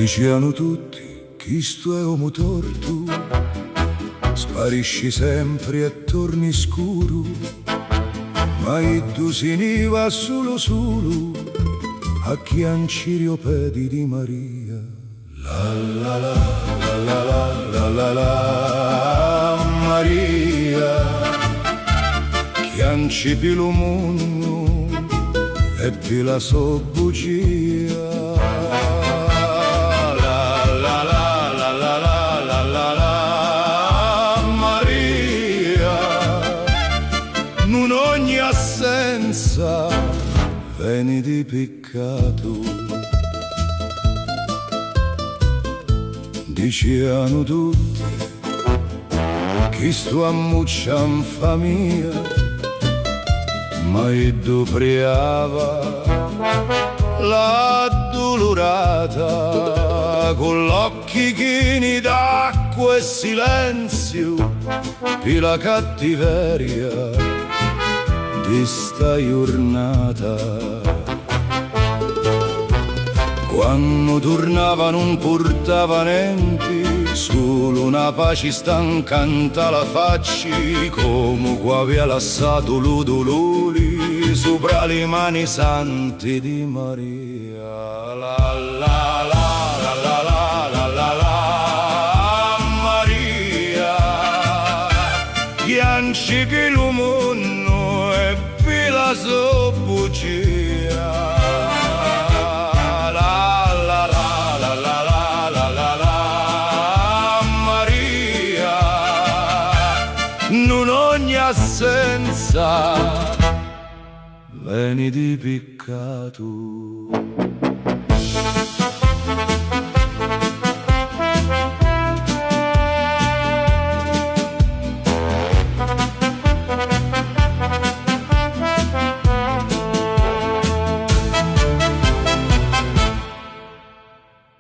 Dicevano tutti che sto è uomo torto, sparisci sempre e torni scuro, ma tu si va solo a chiancire pedi di Maria. La la la la la la la la Maria, chianci più lo mondo e più la sua bugia. Non ogni assenza veni di peccato. Dicevano tutti che sto ammuccia in famiglia, ma io priava la dolorata con l'occhi chini d'acqua e silenzio e la cattiveria di sta giornata. Quando tornava non portava niente, solo una pace stancanta la faccia, come qua aveva lasciato lo dolore sopra le mani sante di Maria. La la la la la la la la la Maria, chianci che lo mondo e per la sua bugia. Non ogni assenza veni di peccato.